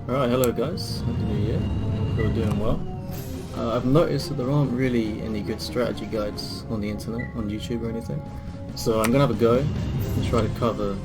Alright, hello guys, Happy New Year, hope you're doing well. I've noticed that there aren't really any good strategy guides on the internet, on YouTube or anything. So I'm going to have a go and try to cover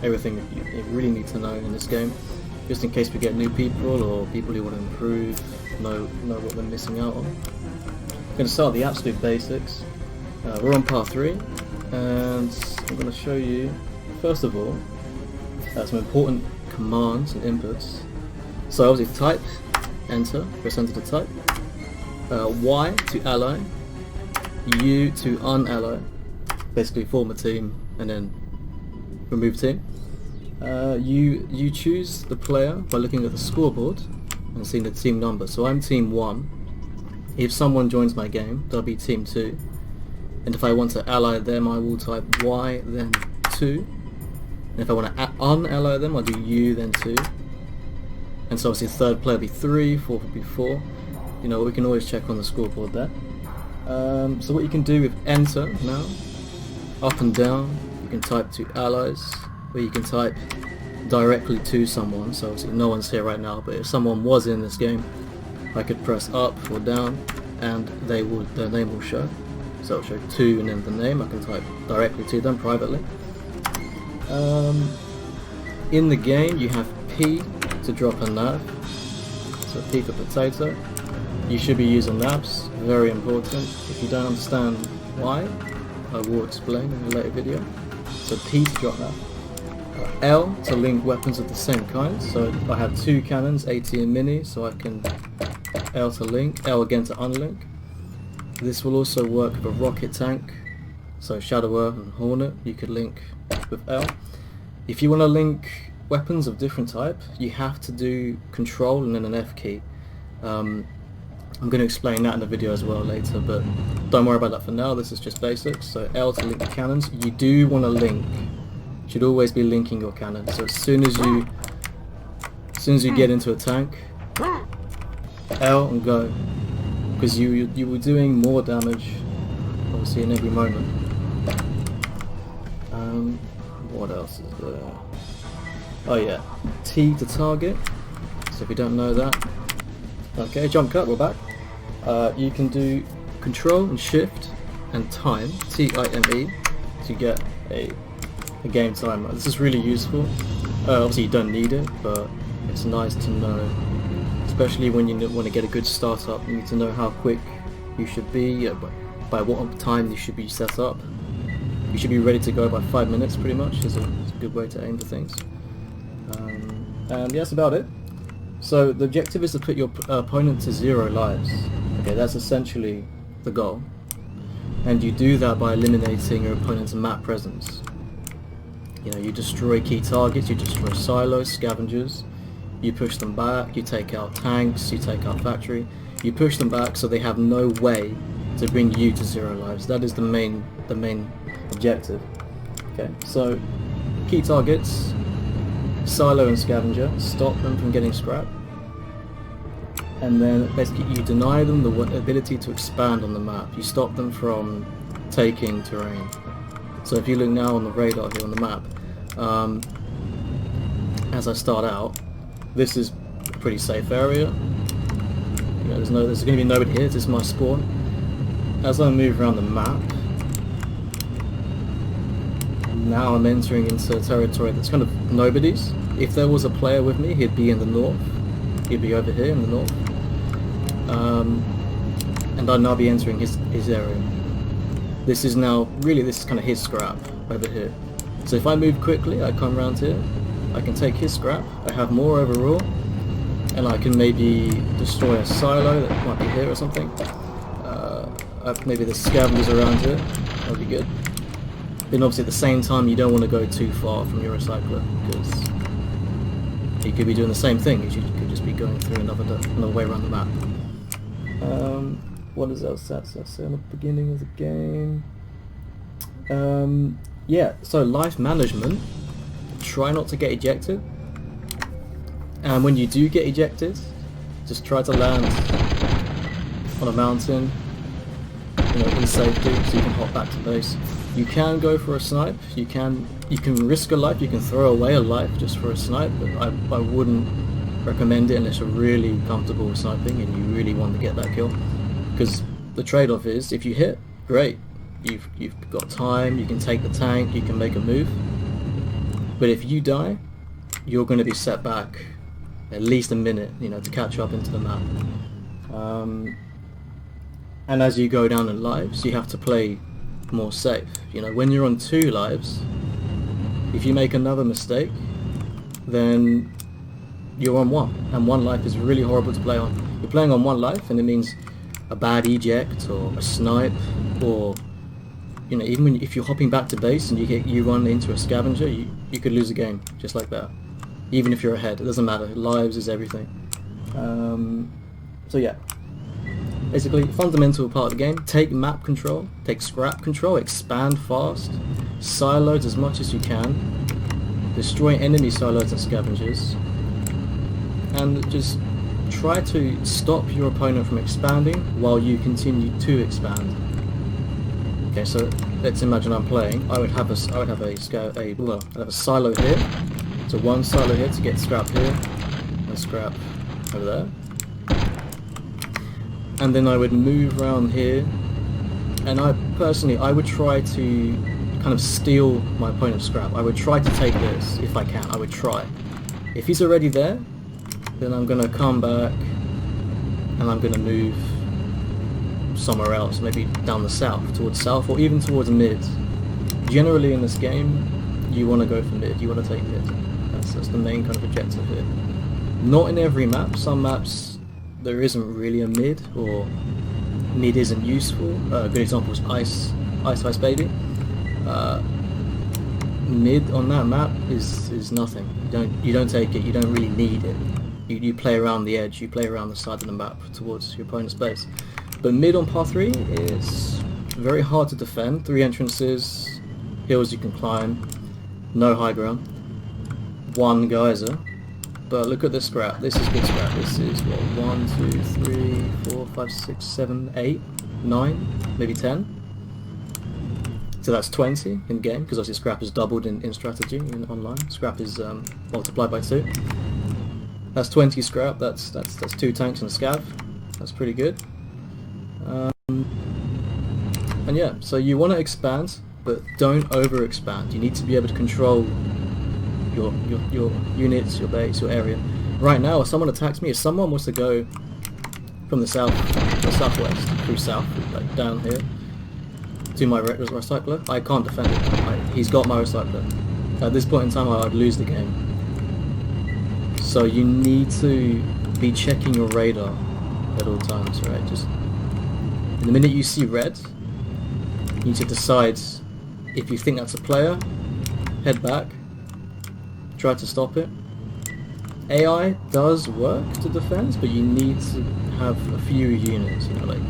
everything that you really need to know in this game, just in case we get new people or people who want to improve, know what we're missing out on. I'm going to start with the absolute basics. We're on part 3, and I'm going to show you, first of all, some important commands and inputs. So obviously type, enter, press enter to type, Y to ally, U to unally, basically form a team and then remove team. You choose the player by looking at the scoreboard and seeing the team number. So I'm team 1. If someone joins my game, they'll be team 2. And if I want to ally them, I will type Y then 2. And if I want to unally them, I'll do U then 2. And so obviously the third player will be 3, fourth will be 4. You know, we can always check on the scoreboard there. So what you can do with enter now, up and down, you can type to allies, or you can type directly to someone. So obviously no one's here right now, but if someone was in this game, I could press up or down and their name will show. So it'll show to and then the name. I can type directly to them privately. In the game you have P to drop a nav, so P for potato. You should be using nabs, very important. If you don't understand why, I will explain in a later video. So P to drop nav. L to link weapons of the same kind, so I have 2 cannons, AT and Mini, so I can L to link, L again to unlink. This will also work with a rocket tank, so Shadower and Hornet, you could link with L. If you want to link weapons of different type, you have to do control and then an F key. I'm going to explain that in the video as well later, but don't worry about that for now. This is just basics. So L to link the cannons. You do want to link. You should always be linking your cannon. So as soon as you get into a tank, L and go, because you were doing more damage, obviously, in every moment. What else is there? Oh yeah, T to target. So if you don't know that, okay, jump cut, we're back. You can do control and shift and time, T-I-M-E, to get a game timer. This is really useful. Obviously you don't need it, but it's nice to know, especially when you want to get a good startup. You need to know how quick you should be, by what time you should be set up. You should be ready to go by 5 minutes pretty much. Is a good way to aim for things. And yeah, that's about it. So the objective is to put your opponent to 0 lives. Okay, that's essentially the goal. And you do that by eliminating your opponent's map presence. You know, you destroy key targets, you destroy silos, scavengers, you push them back, you take out tanks, you take out factory, you push them back so they have no way to bring you to 0 lives. That is the main objective. Okay, so key targets, silo and scavenger, stop them from getting scrap, and then basically you deny them the ability to expand on the map. You stop them from taking terrain. So if you look now on the radar here on the map, as I start out, this is a pretty safe area. You know, there's going to be nobody here. This is my spawn. As I move around the map, now I'm entering into territory that's kind of nobody's. If there was a player with me, he'd be in the north. He'd be over here in the north. And I'd now be entering his area. This is kind of his scrap over here. So if I move quickly, I come around here, I can take his scrap, I have more overall, and I can maybe destroy a silo that might be here or something. Maybe there's scavengers around here, that'll be good. Then obviously at the same time you don't want to go too far from your recycler, because you could be doing the same thing. You could just be going through another way around the map. What is else that say in the beginning of the game? Yeah, so life management. Try not to get ejected, and when you do get ejected, just try to land on a mountain, you know, in safety, so you can hop back to base. You can go for a snipe, you can risk a life, you can throw away a life just for a snipe, but I wouldn't recommend it unless you're really comfortable with sniping and you really want to get that kill. Because the trade-off is, if you hit, great. You've got time, you can take the tank, you can make a move. But if you die, you're going to be set back at least a minute, you know, to catch up into the map. And as you go down in lives, you have to play more safe. You know, when you're on 2 lives, if you make another mistake, then you're on 1, and 1 life is really horrible to play on. You're playing on 1 life, and it means a bad eject or a snipe, or you know, even if you're hopping back to base and you run into a scavenger, you could lose a game just like that. Even if you're ahead, it doesn't matter. Lives is everything. So yeah, basically fundamental part of the game. Take map control, take scrap control, expand fast, silos as much as you can, destroy enemy silos and scavengers, and just try to stop your opponent from expanding while you continue to expand. Okay, so let's imagine I'm playing. I would have a silo here. So 1 silo here to get scrap here and scrap over there. And then I would move around here, and I would try to kind of steal my opponent's scrap. I would try to take this if I can. I would try. If he's already there, then I'm gonna come back and I'm gonna move somewhere else, maybe down the south, towards south, or even towards mid. Generally in this game, you want to go for mid, you want to take mid. That's the main kind of objective here. Not in every map. Some maps there isn't really a mid, or mid isn't useful. A good example is Ice Baby. Mid on that map is nothing. You don't take it. You don't really need it. You play around the edge. You play around the side of the map towards your opponent's base. But mid on par 3 is very hard to defend. 3 entrances, hills you can climb, no high ground, 1 geyser. But look at this scrap. This is good scrap. This is what, 1, 2, 3, 4, 5, 6, 7, 8, 9, maybe 10. So that's 20 in game, because obviously scrap is doubled in strategy in online. Scrap is multiplied by 2. That's 20 scrap. That's 2 tanks and a scav. That's pretty good. And yeah, so you want to expand, but don't over expand. You need to be able to control your units, your base, your area. Right now, if someone attacks me, if someone wants to go from the south to the southwest, through south, like down here, to my recycler, I can't defend it. He's got my recycler. At this point in time, I'd lose the game. So you need to be checking your radar at all times, right? Just the minute you see red, you need to decide if you think that's a player, head back, try to stop it. AI does work to defend, but you need to have a few units, you know, like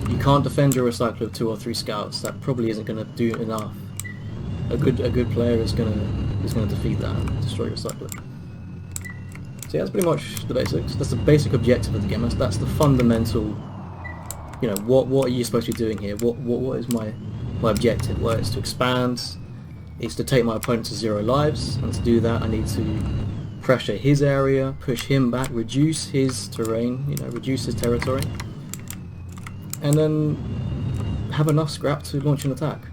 you can't defend your recycler with 2 or 3 scouts. That probably isn't going to do enough. A good player is going to defeat that and destroy your recycler. So yeah, that's pretty much the basics. That's the basic objective of the game. That's the fundamental. You know, what are you supposed to be doing here? What is my objective? Well, it's to expand. It's to take my opponent to 0 lives, and to do that, I need to pressure his area, push him back, reduce his terrain. You know, reduce his territory, and then have enough scrap to launch an attack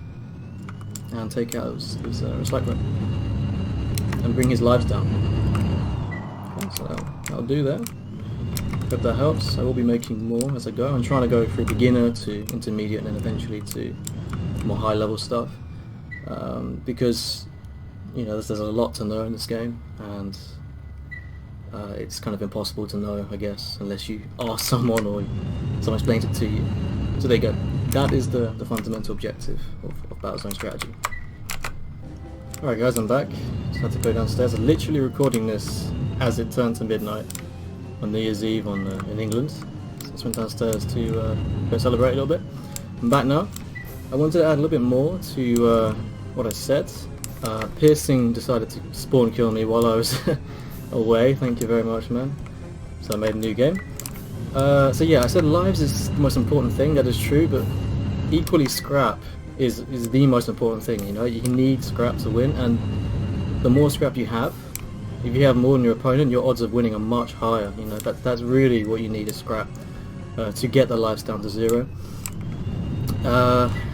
and take out his recycler and bring his lives down. Okay, so I'll do that. Hope that helps. I will be making more as I go. I'm trying to go through beginner to intermediate and then eventually to more high level stuff, because you know there's a lot to know in this game, and it's kind of impossible to know, I guess, unless you ask someone or someone explains it to you. So there you go. That is the fundamental objective of Battlezone strategy. Alright guys, I'm back. Just had to go downstairs. I'm literally recording this as it turned to midnight on New Year's Eve in England. So I just went downstairs to go celebrate a little bit. I'm back now. I wanted to add a little bit more to what I said. Piercing decided to spawn kill me while I was away. Thank you very much, man. So I made a new game. So yeah, I said lives is the most important thing. That is true, but equally scrap is the most important thing. You know, you need scrap to win, and the more scrap you have, If you have more than your opponent, your odds of winning are much higher. You know, that's really what you need is scrap to get the lives down to 0.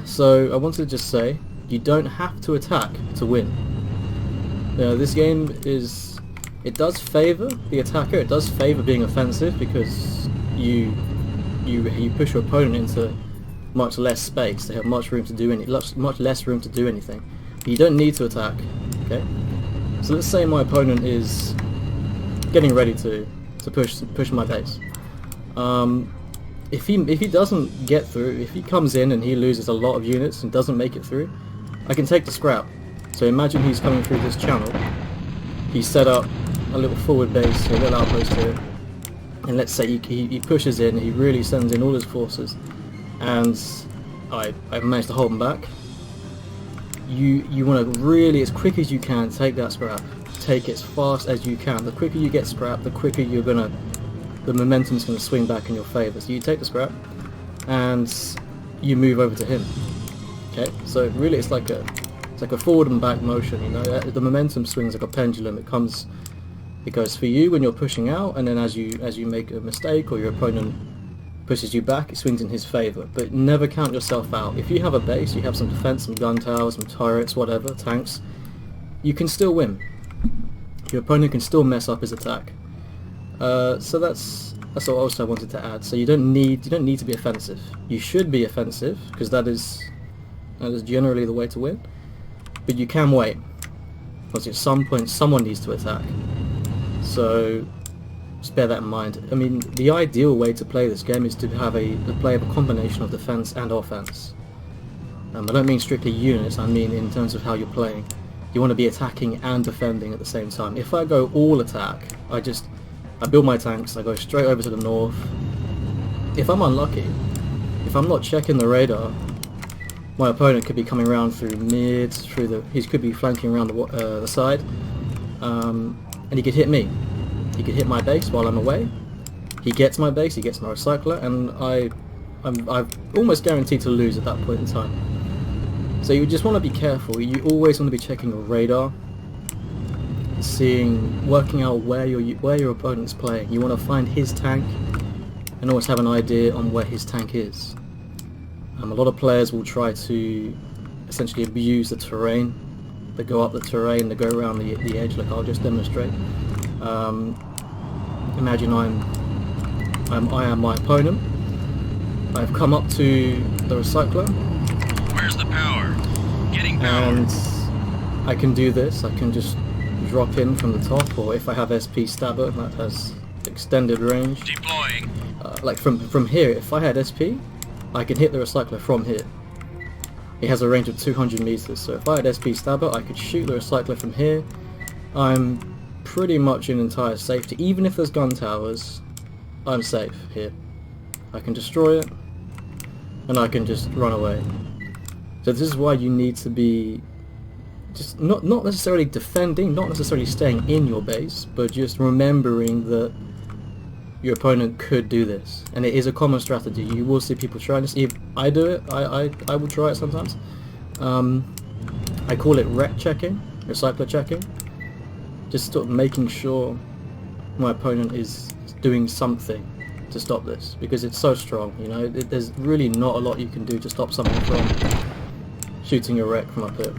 So I wanted to just say, you don't have to attack to win. This game it does favour the attacker. It does favour being offensive because you push your opponent into much less space. They have much room to do much less room to do anything. But you don't need to attack. Okay. So let's say my opponent is getting ready to push my base. If he doesn't get through, if he comes in and he loses a lot of units and doesn't make it through, I can take the scrap. So imagine he's coming through this channel. He set up a little forward base, a little outpost here, and let's say he pushes in. He really sends in all his forces, and I managed to hold him back. You want to really, as quick as you can, take that scrap. Take it as fast as you can. The quicker you get scrap, the quicker the momentum's going to swing back in your favour. So you take the scrap, and you move over to him. Okay, so really it's like a forward and back motion. You know, the momentum swings like a pendulum. It goes for you when you're pushing out, and then as you make a mistake or your opponent pushes you back, it swings in his favour. But never count yourself out. If you have a base, you have some defence, some gun towers, some turrets, whatever, tanks, you can still win. Your opponent can still mess up his attack. So that's what also I wanted to add. So you don't need to be offensive. You should be offensive because that is generally the way to win. But you can wait, because at some point someone needs to attack. So just bear that in mind. I mean, the ideal way to play this game is to play a combination of defense and offense. I don't mean strictly units. I mean in terms of how you're playing. You want to be attacking and defending at the same time. If I go all attack, I build my tanks, I go straight over to the north. If I'm unlucky, if I'm not checking the radar, my opponent could be coming around through mid, he could be flanking around the side, and he could hit me. He could hit my base while I'm away. He gets my base, he gets my recycler, and I'm almost guaranteed to lose at that point in time. So you just want to be careful. You always want to be checking your radar, working out where your opponent's playing. You want to find his tank and always have an idea on where his tank is. A lot of players will try to essentially abuse the terrain. They go up the terrain, they go around the edge, like I'll just demonstrate. Imagine I am my opponent. I've come up to the recycler. Where's the power? Getting power. And I can do this. I can just drop in from the top, or if I have SP Stabber, that has extended range. Deploying. Like from here, if I had SP, I can hit the recycler from here. It has a range of 200 meters, so if I had SP Stabber, I could shoot the recycler from here. I'm pretty much in entire safety. Even if there's gun towers, I'm safe here. I can destroy it, and I can just run away. So this is why you need to be just not necessarily defending, not necessarily staying in your base, but just remembering that your opponent could do this, and it is a common strategy. You will see people trying this. If I do it, I will try it sometimes. I call it rec checking, recycler checking. Just sort of making sure my opponent is doing something to stop this, because it's so strong. You know, there's really not a lot you can do to stop someone from shooting a wreck from up here.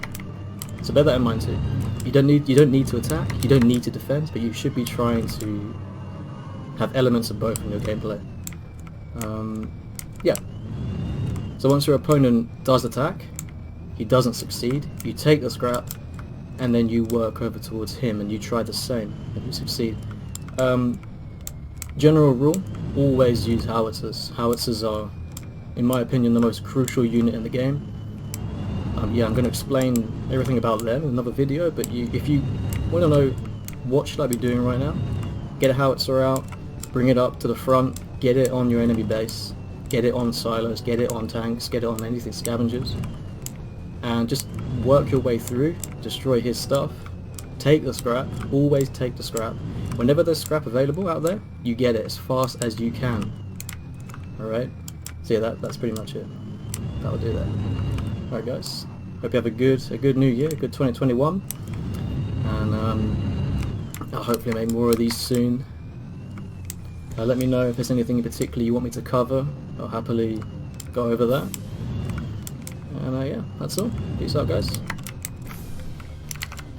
So bear that in mind too. You don't need to attack, you don't need to defend, but you should be trying to have elements of both in your gameplay. Yeah. So once your opponent does attack, he doesn't succeed, you take the scrap, and then you work over towards him and you try the same, and you succeed. General rule, always use howitzers. Howitzers are, in my opinion, the most crucial unit in the game. Yeah, I'm going to explain everything about them in another video, but if you want to know what should I be doing right now, get a howitzer out, bring it up to the front, get it on your enemy base, get it on silos, get it on tanks, get it on anything, scavengers, and just work your way through, destroy his stuff, take the scrap, always take the scrap. Whenever there's scrap available out there, you get it as fast as you can. Alright? So yeah, that's pretty much it. That'll do that. Alright guys, hope you have a good new year, a good 2021, and I'll hopefully make more of these soon. Let me know if there's anything in particular you want me to cover. I'll happily go over that. And yeah, that's all. Peace out, guys.